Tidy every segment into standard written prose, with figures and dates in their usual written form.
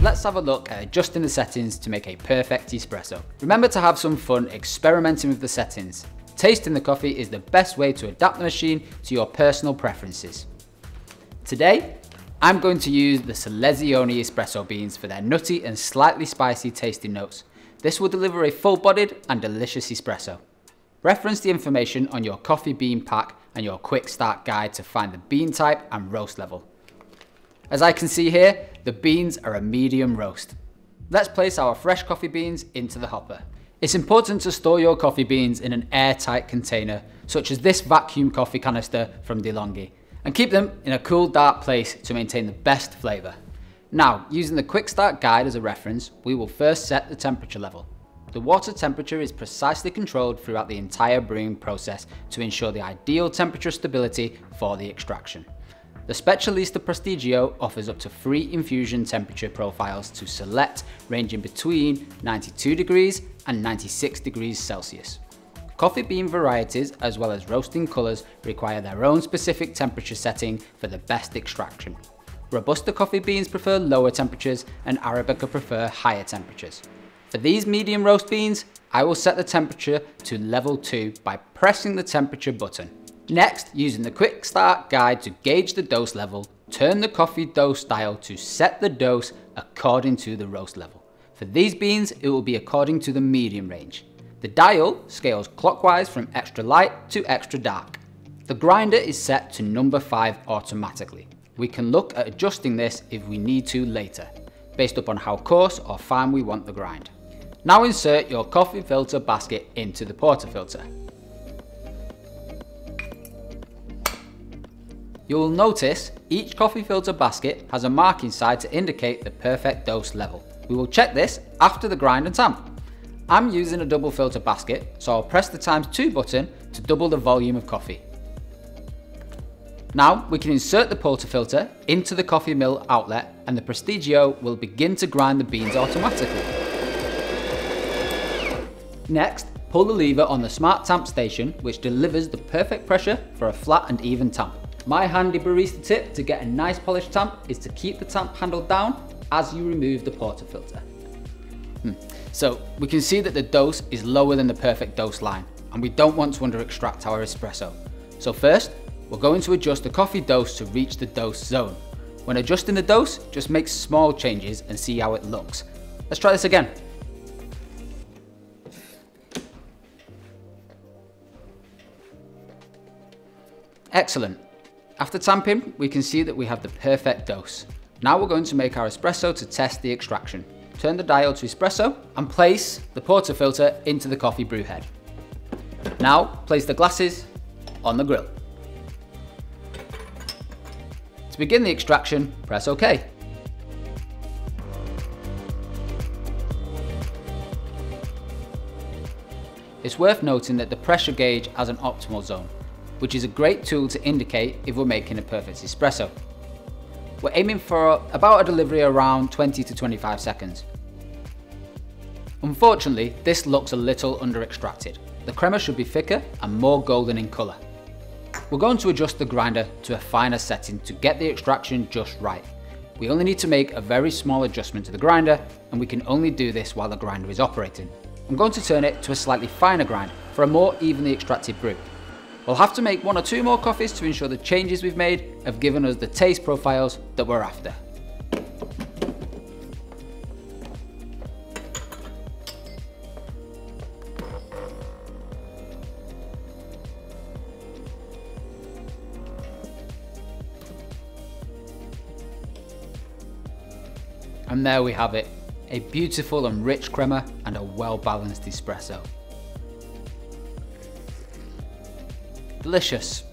let's have a look at adjusting the settings to make a perfect espresso. Remember to have some fun experimenting with the settings. Tasting the coffee is the best way to adapt the machine to your personal preferences. Today, I'm going to use the Selezione espresso beans for their nutty and slightly spicy tasting notes. This will deliver a full-bodied and delicious espresso. Reference the information on your coffee bean pack and your quick start guide to find the bean type and roast level. As I can see here, the beans are a medium roast. Let's place our fresh coffee beans into the hopper. It's important to store your coffee beans in an airtight container, such as this vacuum coffee canister from DeLonghi, and keep them in a cool, dark place to maintain the best flavour. Now, using the quick start guide as a reference, we will first set the temperature level. The water temperature is precisely controlled throughout the entire brewing process to ensure the ideal temperature stability for the extraction. The Specialista Prestigio offers up to 3 infusion temperature profiles to select, ranging between 92 degrees and 96 degrees Celsius. Coffee bean varieties as well as roasting colours require their own specific temperature setting for the best extraction. Robusta coffee beans prefer lower temperatures and Arabica prefer higher temperatures. For these medium roast beans, I will set the temperature to level 2 by pressing the temperature button. Next, using the quick start guide to gauge the dose level, turn the coffee dose dial to set the dose according to the roast level. For these beans, it will be according to the medium range. The dial scales clockwise from extra light to extra dark. The grinder is set to number 5 automatically. We can look at adjusting this if we need to later, based upon how coarse or fine we want the grind. Now insert your coffee filter basket into the portafilter. You will notice each coffee filter basket has a marking side to indicate the perfect dose level. We will check this after the grind and tamp. I'm using a double filter basket, so I'll press the ×2 button to double the volume of coffee. Now we can insert the portafilter into the coffee mill outlet and the Prestigio will begin to grind the beans automatically. Next, pull the lever on the smart tamp station, which delivers the perfect pressure for a flat and even tamp. My handy barista tip to get a nice polished tamp is to keep the tamp handle down as you remove the portafilter. So we can see that the dose is lower than the perfect dose line and we don't want to under extract our espresso. So first, we're going to adjust the coffee dose to reach the dose zone. When adjusting the dose, just make small changes and see how it looks. Let's try this again. Excellent. After tamping, we can see that we have the perfect dose. Now we're going to make our espresso to test the extraction. Turn the dial to espresso and place the portafilter into the coffee brew head. Now place the glasses on the grill. To begin the extraction, press OK. It's worth noting that the pressure gauge has an optimal zone, which is a great tool to indicate if we're making a perfect espresso. We're aiming for about a delivery around 20 to 25 seconds. Unfortunately, this looks a little under extracted. The crema should be thicker and more golden in colour. We're going to adjust the grinder to a finer setting to get the extraction just right. We only need to make a very small adjustment to the grinder and we can only do this while the grinder is operating. I'm going to turn it to a slightly finer grind for a more evenly extracted brew. We'll have to make 1 or 2 more coffees to ensure the changes we've made have given us the taste profiles that we're after. And there we have it, a beautiful and rich crema and a well-balanced espresso. Delicious.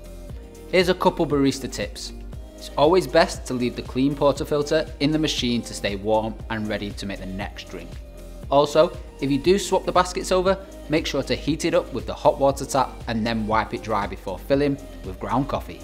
Here's a couple barista tips. It's always best to leave the clean portafilter in the machine to stay warm and ready to make the next drink. Also, if you do swap the baskets over, make sure to heat it up with the hot water tap and then wipe it dry before filling with ground coffee.